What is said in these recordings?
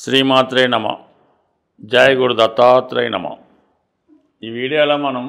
శ్రీమాత్రే నమ. జయ గురు దత్తాత్రేయ నమ. ఈ వీడియోలో మనం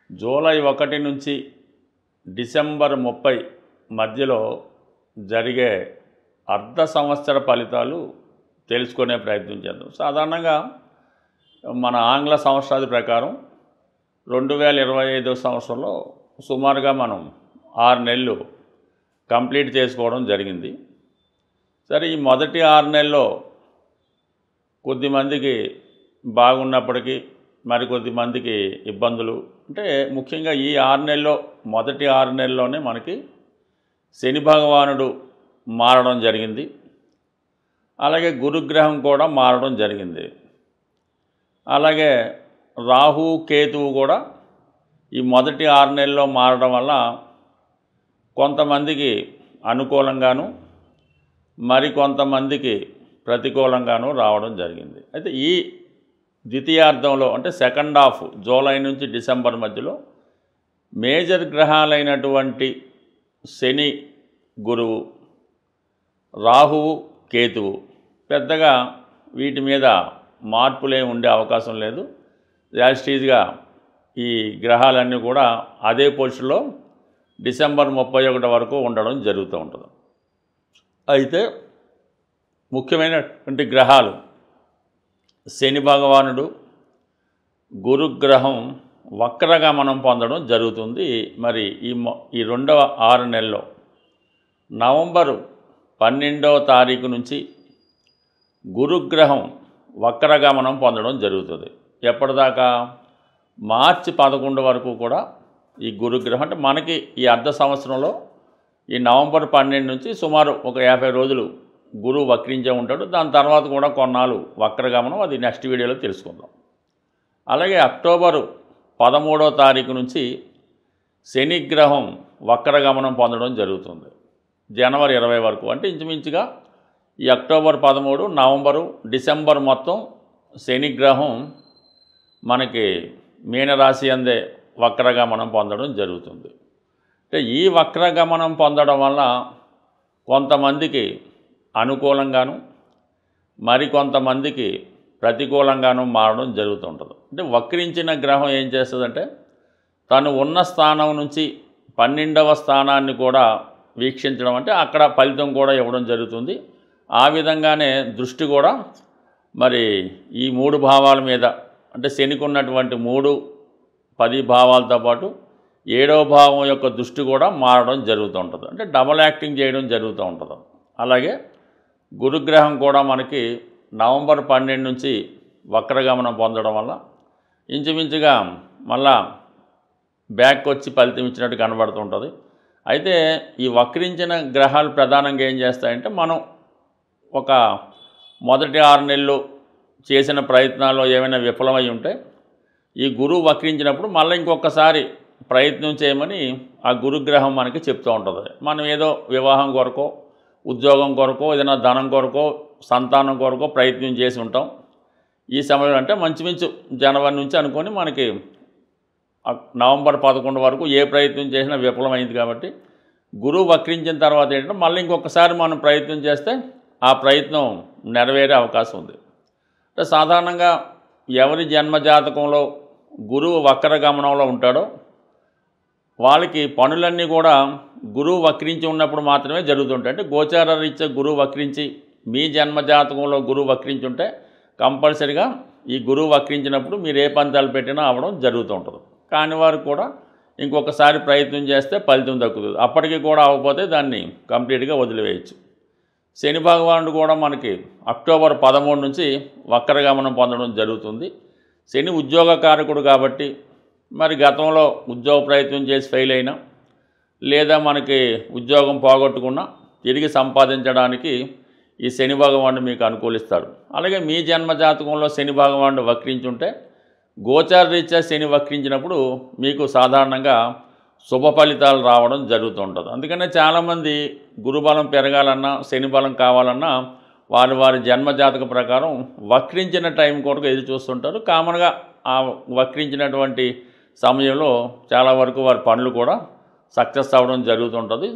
జూలై 1 నుంచి డిసెంబర్ 30 మధ్యలో జరిగే అర్ధ సంవత్సర ఫలితాలు తెలుసుకునే ప్రయత్నం చేద్దాం. సాధారణంగా మన ఆంగ్ల సంవత్సరాది ప్రకారం 2025 సంవత్సరంలో సుమారుగా మనం 6 నెలలు కంప్లీట్ చేసుకోవడం జరిగింది. సరే, ఈ మొదటి 6 నెలల్లో కొద్దిమందికి బాగున్నప్పటికీ మరికొద్దిమందికి ఇబ్బందులు, అంటే ముఖ్యంగా ఈ 6 నెలల్లో మొదటి 6 నెలల్లోనే మనకి శని భగవానుడు మారడం జరిగింది. అలాగే గురుగ్రహం కూడా మారడం జరిగింది. అలాగే రాహు కేతువు కూడా ఈ మొదటి 6 నెలల్లో మారడం వల్ల కొంతమందికి అనుకూలంగాను మరికొంతమందికి ప్రతికూలంగాను రావడం జరిగింది. అయితే ఈ ద్వితీయార్థంలో అంటే సెకండ్ హాఫ్ జూలై నుంచి డిసెంబర్ మధ్యలో మేజర్ గ్రహాలైనటువంటి శని, గురువు, రాహువు, కేతువు పెద్దగా వీటి మీద మార్పులే ఉండే అవకాశం లేదు. యాస్టీజ్గా ఈ గ్రహాలన్నీ కూడా అదే పొజిషన్లో డిసెంబర్ 31 వరకు ఉండడం జరుగుతూ ఉంటుంది. అయితే ముఖ్యమైనటువంటి గ్రహాలు శని భగవానుడు, గురుగ్రహం వక్రగమనం పొందడం జరుగుతుంది. మరి ఈ రెండవ 6 నెలల్లో నవంబరు 12వ తారీఖు నుంచి గురుగ్రహం వక్రగమనం పొందడం జరుగుతుంది. ఎప్పటిదాకా? మార్చి 11 వరకు కూడా ఈ గురుగ్రహం, అంటే మనకి ఈ అర్ధ సంవత్సరంలో ఈ నవంబర్ 12 నుంచి సుమారు ఒక 50 రోజులు గురువు వక్రించే ఉంటాడు. దాని తర్వాత కూడా కొన్నాళ్ళు వక్రగమనం, అది నెక్స్ట్ వీడియోలో తెలుసుకుందాం. అలాగే అక్టోబరు 13వ తారీఖు నుంచి శనిగ్రహం వక్రగమనం పొందడం జరుగుతుంది. జనవరి 20 వరకు, అంటే ఇంచుమించుగా ఈ అక్టోబర్ 13, నవంబరు, డిసెంబర్ మొత్తం శనిగ్రహం మనకి మీనరాశి అందే వక్రగమనం పొందడం జరుగుతుంది. అంటే ఈ వక్రగమనం పొందడం వల్ల కొంతమందికి అనుకూలంగాను మరికొంతమందికి ప్రతికూలంగాను మారడం జరుగుతుంటుంది. అంటే వక్రించిన గ్రహం ఏం చేస్తుందంటే తను ఉన్న స్థానం నుంచి 12వ స్థానాన్ని కూడా వీక్షించడం, అంటే అక్కడ ఫలితం కూడా ఇవ్వడం జరుగుతుంది. ఆ విధంగానే దృష్టి కూడా మరి ఈ 3 భావాల మీద, అంటే శనికి ఉన్నటువంటి 3, 10 భావాలతో పాటు 7వ భావం యొక్క దృష్టి కూడా మారడం జరుగుతూ ఉంటుంది. అంటే డబల్ యాక్టింగ్ చేయడం జరుగుతూ ఉంటుంది. అలాగే గురుగ్రహం కూడా మనకి నవంబర్ 12 నుంచి వక్రగమనం పొందడం వల్ల ఇంచుమించుగా మళ్ళా బ్యాక్ వచ్చి ఫలితం ఇచ్చినట్టు కనబడుతుంటుంది. అయితే ఈ వక్రించిన గ్రహాలు ప్రధానంగా ఏం చేస్తాయంటే, మనం ఒక మొదటి 6 నెలలు చేసిన ప్రయత్నాల్లో ఏమైనా విఫలమై ఉంటే ఈ గురువు వక్రించినప్పుడు మళ్ళీ ఇంకొకసారి ప్రయత్నం చేయమని ఆ గురుగ్రహం మనకి చెప్తూ ఉంటుంది. మనం ఏదో వివాహం కొరకో, ఉద్యోగం కొరకో, ఏదైనా ధనం కొరకో, సంతానం కొరకో ప్రయత్నం చేసి ఉంటాం. ఈ సమయంలో అంటే మంచుమించు జనవరి నుంచి అనుకొని మనకి నవంబర్ 11 వరకు ఏ ప్రయత్నం చేసినా విఫలమైంది. కాబట్టి గురువు వక్రించిన తర్వాత ఏంటంటే మళ్ళీ ఇంకొకసారి మనం ప్రయత్నం చేస్తే ఆ ప్రయత్నం నెరవేరే అవకాశం ఉంది. అంటే సాధారణంగా ఎవరి జన్మజాతకంలో గురువు వక్రగమనంలో ఉంటాడో వాళ్ళకి పనులన్నీ కూడా గురువు వక్రించి ఉన్నప్పుడు మాత్రమే జరుగుతుంటాయి. అంటే గోచార రీత్యా గురువు వక్రించి మీ జన్మజాతకంలో గురువు వక్రించి ఉంటే కంపల్సరిగా ఈ గురువు వక్రించినప్పుడు మీరు ఏ పంతాలు పెట్టినా అవ్వడం జరుగుతూ ఉంటుంది. కాని వారు కూడా ఇంకొకసారి ప్రయత్నం చేస్తే ఫలితం దక్కుతుంది. అప్పటికి కూడా అవ్వకపోతే దాన్ని కంప్లీట్గా వదిలివేయచ్చు. శని భగవానుడు కూడా మనకి అక్టోబర్ 13 నుంచి వక్రగమనం పొందడం జరుగుతుంది. శని ఉద్యోగకారకుడు కాబట్టి మరి గతంలో ఉద్యోగ ప్రయత్నం చేసి ఫెయిల్ అయినా, లేదా మనకి ఉద్యోగం పోగొట్టుకున్నా తిరిగి సంపాదించడానికి ఈ శని భగవానుడు మీకు అనుకూలిస్తాడు. అలాగే మీ జన్మజాతకంలో శని భగవానుడు వక్రించుంటే గోచార రీత్యా శని వక్రించినప్పుడు మీకు సాధారణంగా శుభ ఫలితాలు రావడం జరుగుతుంటుంది. అందుకనే చాలామంది గురుబలం పెరగాలన్నా, శని బలం కావాలన్నా వారి జన్మజాతక ప్రకారం వక్రించిన టైం కొరకు ఎదురు చూస్తుంటారు. కామన్గా ఆ వక్రించినటువంటి సమయంలో చాలా వరకు వారి పనులు కూడా సక్సెస్ అవ్వడం జరుగుతుంటుంది.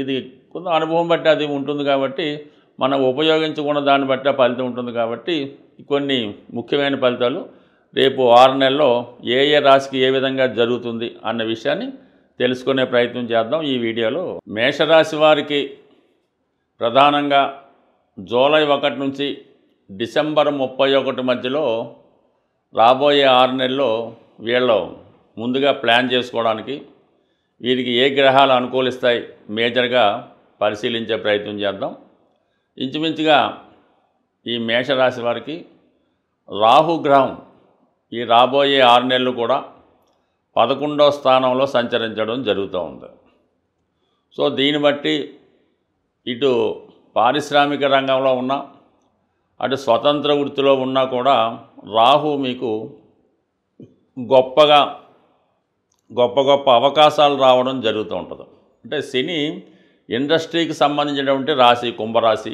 ఇది కొంత అనుభవం బట్టి అది ఉంటుంది. కాబట్టి మనం ఉపయోగించుకున్న దాన్ని బట్టి ఆ ఫలితం ఉంటుంది కాబట్టి కొన్ని ముఖ్యమైన ఫలితాలు రేపు 6 నెలల్లో ఏ ఏ రాశికి ఏ విధంగా జరుగుతుంది అన్న విషయాన్ని తెలుసుకునే ప్రయత్నం చేద్దాం ఈ వీడియోలో. మేషరాశి వారికి ప్రధానంగా జూలై 1 నుంచి డిసెంబర్ 31 మధ్యలో రాబోయే 6 నెలల్లో వీళ్ళు ముందుగా ప్లాన్ చేసుకోవడానికి వీరికి ఏ గ్రహాలు అనుకూలిస్తాయి మేజర్గా పరిశీలించే ప్రయత్నం చేద్దాం. ఇంచుమించుగా ఈ మేషరాశి వారికి రాహుగ్రహం ఈ రాబోయే 6 నెలలు కూడా 11వ స్థానంలో సంచరించడం జరుగుతూ ఉంది. సో దీన్ని బట్టి ఇటు పారిశ్రామిక రంగంలో ఉన్న అటు స్వతంత్ర వృత్తిలో ఉన్నా కూడా రాహు మీకు గొప్ప అవకాశాలు రావడం జరుగుతూ ఉంటుంది. అంటే శని ఇండస్ట్రీకి సంబంధించినటువంటి రాశి కుంభరాశి.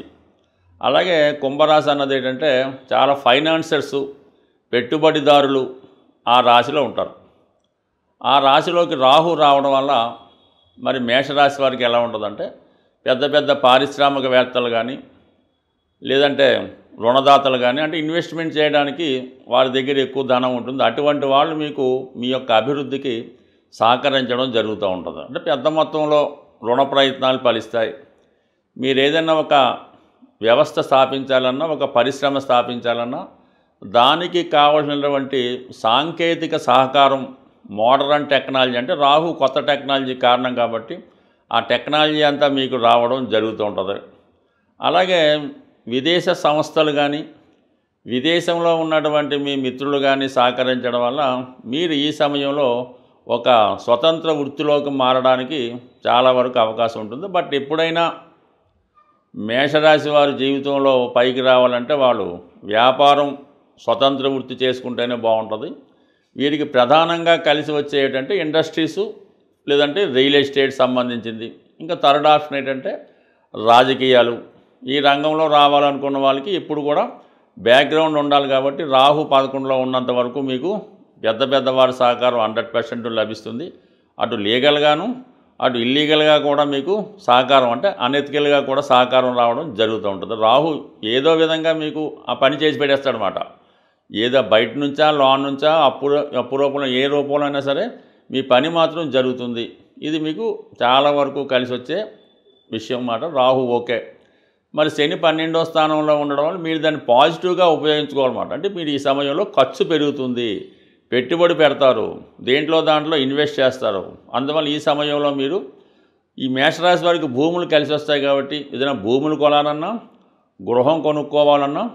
అలాగే కుంభరాశి అన్నది ఏంటంటే చాలా ఫైనాన్సర్సు పెట్టుబడిదారులు ఆ రాశిలో ఉంటారు. ఆ రాశిలోకి రాహు రావడం వల్ల మరి మేషరాశి వారికి ఎలా ఉంటుందంటే పెద్ద పెద్ద పారిశ్రామికవేత్తలు కానీ లేదంటే రుణదాతలు కానీ అంటే ఇన్వెస్ట్మెంట్ చేయడానికి వారి దగ్గర ఎక్కువ ధనం ఉంటుంది. అటువంటి వాళ్ళు మీకు మీ యొక్క అభివృద్ధికి సహకరించడం జరుగుతూ ఉంటుంది. అంటే పెద్ద మొత్తంలో రుణ ప్రయత్నాలు ఫలిస్తాయి. మీరు ఏదైనా ఒక వ్యవస్థ స్థాపించాలన్నా ఒక పరిశ్రమ స్థాపించాలన్నా దానికి కావాల్సినటువంటి సాంకేతిక సహకారం మోడర్న్ టెక్నాలజీ అంటే రాహు కొత్త టెక్నాలజీ కారణం కాబట్టి ఆ టెక్నాలజీ అంతా మీకు రావడం జరుగుతూ ఉంటుంది. అలాగే విదేశ సంస్థలు కానీ విదేశంలో ఉన్నటువంటి మీ మిత్రులు కానీ సహకరించడం వల్ల మీరు ఈ సమయంలో ఒక స్వతంత్ర వృత్తిలోకి మారడానికి చాలా వరకు అవకాశం ఉంటుంది. బట్ ఎప్పుడైనా మేషరాశి వారి జీవితంలో పైకి రావాలంటే వాళ్ళు వ్యాపారం స్వతంత్ర వృత్తి చేసుకుంటేనే బాగుంటుంది. వీరికి ప్రధానంగా కలిసి వచ్చేటంటే ఇండస్ట్రీసు లేదంటే రియల్ ఎస్టేట్ సంబంధించింది. ఇంకా థర్డ్ ఆప్షన్ ఏంటంటే రాజకీయాలు. ఈ రంగంలో రావాలనుకున్న వాళ్ళకి ఇప్పుడు కూడా బ్యాక్గ్రౌండ్ ఉండాలి కాబట్టి రాహు 11లో ఉన్నంత వరకు మీకు పెద్ద వారి సహకారం 100% లభిస్తుంది. అటు లీగల్గాను అటు ఇల్లీగల్గా కూడా మీకు సహకారం అంటే అనెతికల్గా కూడా సహకారం రావడం జరుగుతూ ఉంటుంది. రాహు ఏదో విధంగా మీకు ఆ పని చేసి పెట్టేస్తాడనమాట. ఏదో బయట నుంచా లోన్ నుంచా అప్పు రూపంలో ఏ రూపంలో అయినా సరే మీ పని మాత్రం జరుగుతుంది. ఇది మీకు చాలా వరకు కలిసి వచ్చే విషయం మాట. రాహు ఓకే. మరి శని 12వ స్థానంలో ఉండడం వల్ల మీరు దాన్ని పాజిటివ్గా ఉపయోగించుకోవాలన్నమాట. అంటే మీరు ఈ సమయంలో ఖర్చు పెరుగుతుంది, పెట్టుబడి పెడతారు, దాంట్లో ఇన్వెస్ట్ చేస్తారు. అందువల్ల ఈ సమయంలో మీరు ఈ మేషరాశి వారికి భూములు కలిసి వస్తాయి కాబట్టి ఏదైనా భూములు కొనాలన్నా గృహం కొనుక్కోవాలన్నా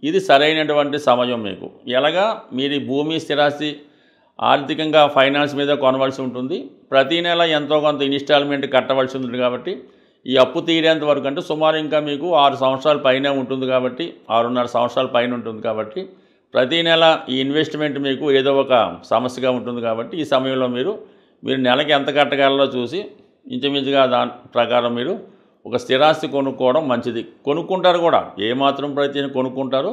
ఇది సరైనటువంటి సమయం మీకు. ఎలాగా మీరు ఈ భూమి స్థిరాస్తి ఆర్థికంగా ఫైనాన్స్ మీద కొనవలసి ఉంటుంది. ప్రతీ నెల ఎంతో కొంత ఇన్స్టాల్మెంట్ కట్టవలసి ఉంటుంది కాబట్టి ఈ అప్పు తీరేంత వరకు అంటే సుమారు ఇంకా మీకు 6 సంవత్సరాల పైనే ఉంటుంది కాబట్టి 6.5 సంవత్సరాల పైన ఉంటుంది కాబట్టి ప్రతీ నెల ఈ ఇన్వెస్ట్మెంట్ మీకు ఏదో ఒక సమస్యగా ఉంటుంది కాబట్టి ఈ సమయంలో మీరు నెలకి ఎంత కట్టగలరో చూసి ఇంచుమించుగా దాని ప్రకారం మీరు ఒక స్థిరాస్తి కొనుక్కోవడం మంచిది. కొనుక్కుంటారు కూడా, ఏమాత్రం ప్రయత్నం కొనుక్కుంటారు.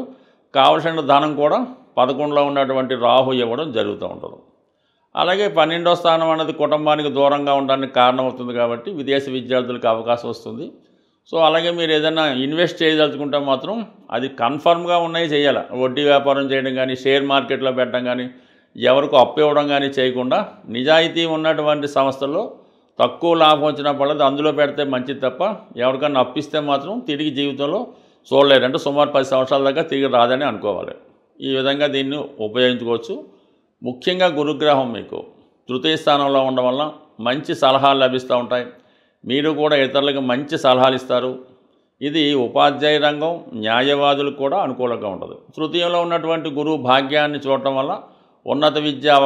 కావలసిన ధనం కూడా 11లో ఉన్నటువంటి రాహు ఇవ్వడం జరుగుతూ ఉంటుంది. అలాగే 12వ స్థానం అన్నది కుటుంబానికి దూరంగా ఉండడానికి కారణం అవుతుంది కాబట్టి విదేశీ విద్యార్థులకు అవకాశం వస్తుంది. సో అలాగే మీరు ఏదైనా ఇన్వెస్ట్ చేయదలుచుకుంటే మాత్రం అది కన్ఫర్మ్గా ఉన్నాయి చేయాలి. వడ్డీ వ్యాపారం చేయడం కానీ షేర్ మార్కెట్లో పెట్టడం కానీ ఎవరికి అప్పు ఇవ్వడం కానీ చేయకుండా నిజాయితీ ఉన్నటువంటి సంస్థల్లో తక్కువ లాభం వచ్చినప్పుడు అందులో పెడితే మంచిది తప్ప ఎవరికన్నా అప్పిస్తే మాత్రం తిరిగి జీవితంలో చూడలేరు. అంటే సుమారు 10 సంవత్సరాల దాకా తిరిగి రాదని అనుకోవాలి. ఈ విధంగా దీన్ని ఉపయోగించుకోవచ్చు. ముఖ్యంగా గురుగ్రహం మీకు తృతీయ స్థానంలో ఉండడం వల్ల మంచి సలహాలు లభిస్తూ ఉంటాయి. మీరు కూడా ఇతరులకు మంచి సలహాలు ఇస్తారు. ఇది ఉపాధ్యాయ రంగం న్యాయవాదులకు కూడా అనుకూలంగా ఉంటుంది. తృతీయంలో ఉన్నటువంటి గురువు భాగ్యాన్ని చూడటం వల్ల ఉన్నత విద్యా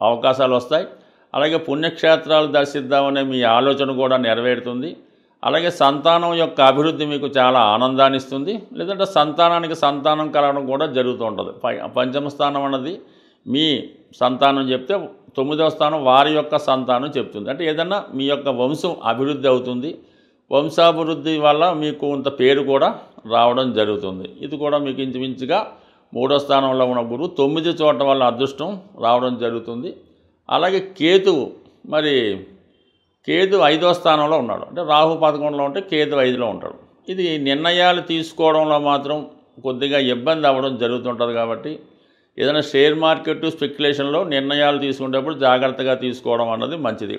అవకాశాలు వస్తాయి. అలాగే పుణ్యక్షేత్రాలు దర్శిద్దామనే మీ ఆలోచన కూడా నెరవేరుతుంది. అలాగే సంతానం యొక్క అభివృద్ధి మీకు చాలా ఆనందాన్ని ఇస్తుంది. లేదంటే సంతానానికి సంతానం కలగడం కూడా జరుగుతూ ఉంటుంది. పంచమ స్థానం అన్నది మీ సంతానం చెప్తే 9వ స్థానం వారి యొక్క సంతానం చెప్తుంది. అంటే ఏదన్నా మీ యొక్క వంశం అభివృద్ధి అవుతుంది. వంశాభివృద్ధి వల్ల మీకు కొంత పేరు కూడా రావడం జరుగుతుంది. ఇది కూడా మీకు ఇంచుమించుగా 3వ స్థానంలో ఉన్న గురువు 9 చోట్ల వల్ల అదృష్టం రావడం జరుగుతుంది. అలాగే కేతు 5వ స్థానంలో ఉన్నాడు. అంటే రాహు 11లో ఉంటే కేతు 5లో ఉంటాడు. ఇది నిర్ణయాలు తీసుకోవడంలో మాత్రం కొద్దిగా ఇబ్బంది అవ్వడం జరుగుతుంటుంది. కాబట్టి ఏదైనా షేర్ మార్కెట్ స్పెక్యులేషన్లో నిర్ణయాలు తీసుకునేటప్పుడు జాగ్రత్తగా తీసుకోవడం అన్నది మంచిది.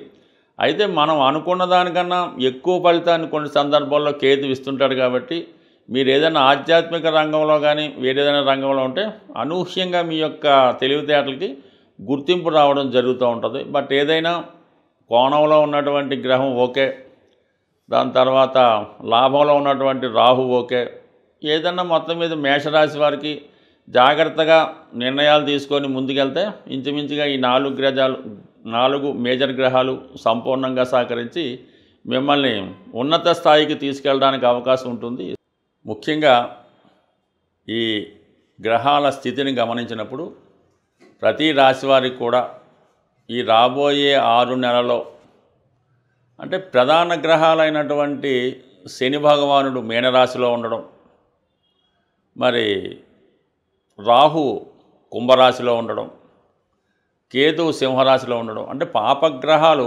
అయితే మనం అనుకున్న దానికన్నా ఎక్కువ ఫలితాన్ని కొన్ని సందర్భాల్లో కేతు ఇస్తుంటాడు. కాబట్టి మీరు ఏదైనా ఆధ్యాత్మిక రంగంలో కానీ వేరేదైనా రంగంలో ఉంటే అనూహ్యంగా మీ యొక్క తెలివితేటలకి గుర్తింపు రావడం జరుగుతూ ఉంటుంది. బట్ ఏదైనా కోణంలో ఉన్నటువంటి గ్రహం ఓకే, దాని తర్వాత లాభంలో ఉన్నటువంటి రాహు ఓకే, ఏదన్నా మొత్తం మీద మేషరాశి వారికి జాగ్రత్తగా నిర్ణయాలు తీసుకొని ముందుకెళ్తే ఇంచుమించుగా ఈ 4 మేజర్ గ్రహాలు సంపూర్ణంగా సహకరించి మిమ్మల్ని ఉన్నత స్థాయికి తీసుకెళ్ళడానికి అవకాశం ఉంటుంది. ముఖ్యంగా ఈ గ్రహాల స్థితిని గమనించినప్పుడు ప్రతి రాశి వారికి కూడా ఈ రాబోయే 6 నెలల్లో అంటే ప్రధాన గ్రహాలైనటువంటి శని భగవానుడు మీనరాశిలో ఉండడం, మరి రాహు కుంభరాశిలో ఉండడం, కేతువు సింహరాశిలో ఉండడం, అంటే పాపగ్రహాలు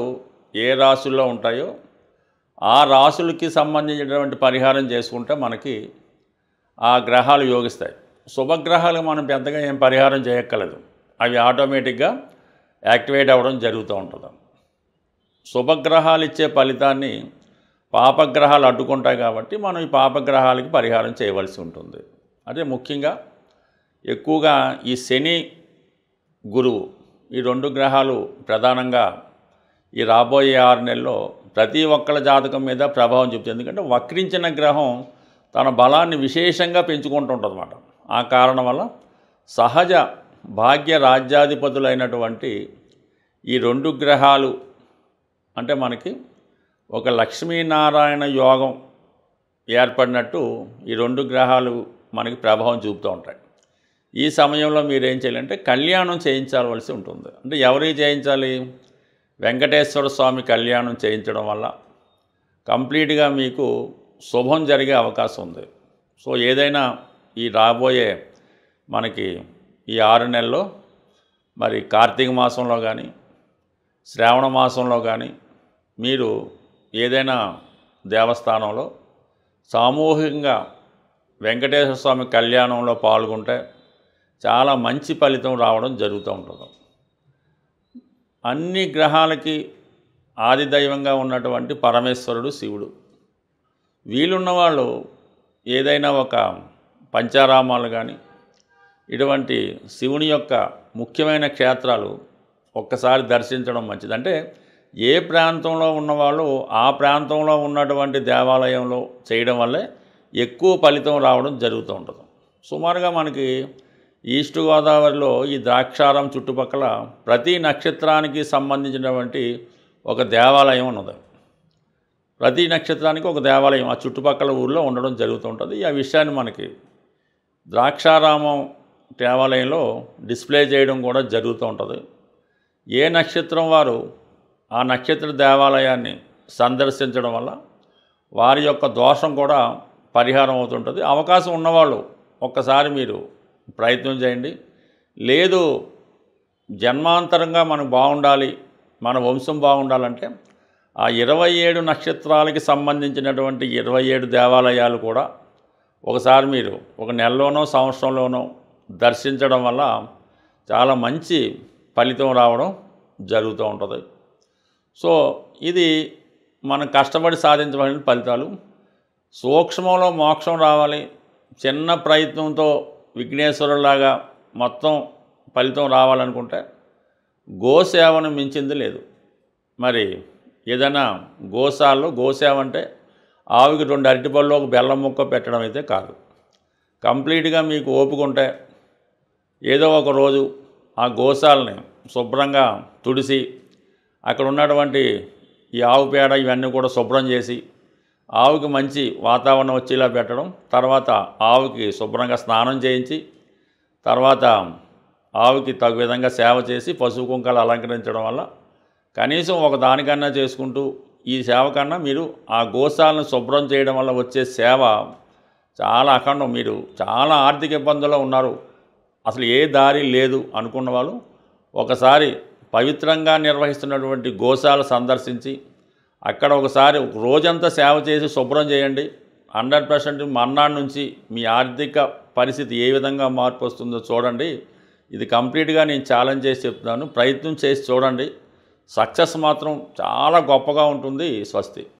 ఏ రాశుల్లో ఉంటాయో ఆ రాశులకి సంబంధించినటువంటి పరిహారం చేసుకుంటే మనకి ఆ గ్రహాలు యోగిస్తాయి. శుభగ్రహాలకు మనం పెద్దగా ఏం పరిహారం చేయక్కర్లేదు, అవి ఆటోమేటిక్గా యాక్టివేట్ అవ్వడం జరుగుతూ ఉంటుంది. శుభగ్రహాలు ఇచ్చే ఫలితాన్ని పాపగ్రహాలు అడ్డుకుంటాయి. కాబట్టి మనం ఈ పాపగ్రహాలకి పరిహారం చేయవలసి ఉంటుంది. అదే ముఖ్యంగా ఎక్కువగా ఈ శని గురువు ఈ 2 గ్రహాలు ప్రధానంగా ఈ రాబోయే 6 నెలల్లో ప్రతి ఒక్కళ్ళ జాతకం మీద ప్రభావం చూపుతుంది. ఎందుకంటే వక్రించిన గ్రహం తన బలాన్ని విశేషంగా పెంచుకుంటుంటుంది అన్నమాట. ఆ కారణం వల్ల సహజ భాగ్య రాజ్యాధిపతులైనటువంటి ఈ 2 గ్రహాలు అంటే మనకి ఒక లక్ష్మీనారాయణ యోగం ఏర్పడినట్టు ఈ 2 గ్రహాలు మనకి ప్రభావం చూపుతూ ఉంటాయి. ఈ సమయంలో మీరు ఏం చేయాలంటే కళ్యాణం చేయించవలసి ఉంటుంది. అంటే ఎవరికి చేయించాలి? వెంకటేశ్వర స్వామి కళ్యాణం చేయించడం వల్ల కంప్లీట్గా మీకు శుభం జరిగే అవకాశం ఉంది. సో ఏదైనా ఈ రాబోయే మనకి ఈ 6 నెలల్లో మరి కార్తీక మాసంలో కానీ శ్రావణ మాసంలో కానీ మీరు ఏదైనా దేవస్థానంలో సామూహికంగా వెంకటేశ్వర స్వామి కళ్యాణంలో పాల్గొంటే చాలా మంచి ఫలితం రావడం జరుగుతూ ఉంటుంది. అన్ని గ్రహాలకి ఆదిదైవంగా ఉన్నటువంటి పరమేశ్వరుడు శివుడు. వీలున్న వాళ్ళు ఏదైనా ఒక పంచారామాలు కానీ ఇటువంటి శివుని యొక్క ముఖ్యమైన క్షేత్రాలు ఒక్కసారి దర్శించడం మంచిది. అంటే ఏ ప్రాంతంలో ఉన్నవాళ్ళు ఆ ప్రాంతంలో ఉన్నటువంటి దేవాలయంలో చేయడం వల్లే ఎక్కువ ఫలితం రావడం జరుగుతూ ఉంటుంది. సుమారుగా మనకి ఈస్ట్ గోదావరిలో ఈ ద్రాక్షారం చుట్టుపక్కల ప్రతి నక్షత్రానికి సంబంధించినటువంటి ఒక దేవాలయం ఉన్నది. ప్రతి నక్షత్రానికి ఒక దేవాలయం ఆ చుట్టుపక్కల ఊళ్ళో ఉండడం జరుగుతూ ఉంటుంది. ఆ విషయాన్ని మనకి ద్రాక్షారామం దేవాలయంలో డిస్ప్లే చేయడం కూడా జరుగుతూ ఉంటుంది. ఏ నక్షత్రం వారు ఆ నక్షత్ర దేవాలయాన్ని సందర్శించడం వల్ల వారి యొక్క దోషం కూడా పరిహారం అవుతుంటుంది. అవకాశం ఉన్నవాళ్ళు ఒక్కసారి మీరు ప్రయత్నం చేయండి. లేదు జన్మాంతరంగా మనం బాగుండాలి, మన వంశం బాగుండాలంటే ఆ 27 నక్షత్రాలకి సంబంధించినటువంటి 27 దేవాలయాలు కూడా ఒకసారి మీరు ఒక నెలలోనో సంవత్సరంలోనో దర్శించడం వల్ల చాలా మంచి ఫలితం రావడం జరుగుతూ ఉంటుంది. సో ఇది మనం కష్టపడి సాధించవలసిన ఫలితాలు. సూక్ష్మంలో మోక్షం రావాలి, చిన్న ప్రయత్నంతో విఘ్నేశ్వరులాగా మొత్తం ఫలితం రావాలనుకుంటే గోసేవను మించింది లేదు. మరి ఏదైనా గోసేవ అంటే ఆవుకి 2 అరటిపళ్ళు ఒక బెల్లం ముక్క పెట్టడం అయితే కాదు. కంప్లీట్గా మీకు ఓపిక ఉంటే ఏదో ఒక రోజు ఆ గోశాలని శుభ్రంగా తుడిసి అక్కడ ఉన్నటువంటి ఈ ఆవు పేడ ఇవన్నీ కూడా శుభ్రం చేసి ఆవుకి మంచి వాతావరణం వచ్చేలా పెట్టడం, తర్వాత ఆవుకి శుభ్రంగా స్నానం చేయించి తర్వాత ఆవుకి తగు విధంగా సేవ చేసి పసుపు కుంకాలు అలంకరించడం వల్ల కనీసం ఒక దానికన్నా చేసుకుంటూ ఈ సేవ కన్నా మీరు ఆ గోశాలను శుభ్రం చేయడం వల్ల వచ్చే సేవ చాలా అఖండం. మీరు చాలా ఆర్థిక ఇబ్బందుల్లో ఉన్నారు, అసలు ఏ దారి లేదు అనుకున్న వాళ్ళు ఒకసారి పవిత్రంగా నిర్వహిస్తున్నటువంటి గోశాల సందర్శించి అక్కడ ఒకసారి రోజంతా సేవ చేసి శుభ్రం చేయండి. 100% మర్నాడు నుంచి మీ ఆర్థిక పరిస్థితి ఏ విధంగా మార్పు వస్తుందో చూడండి. ఇది కంప్లీట్గా నేను ఛాలెంజ్ చేసి చెప్తున్నాను. ప్రయత్నం చేసి చూడండి. సక్సెస్ మాత్రం చాలా గొప్పగా ఉంటుంది. స్వస్తి.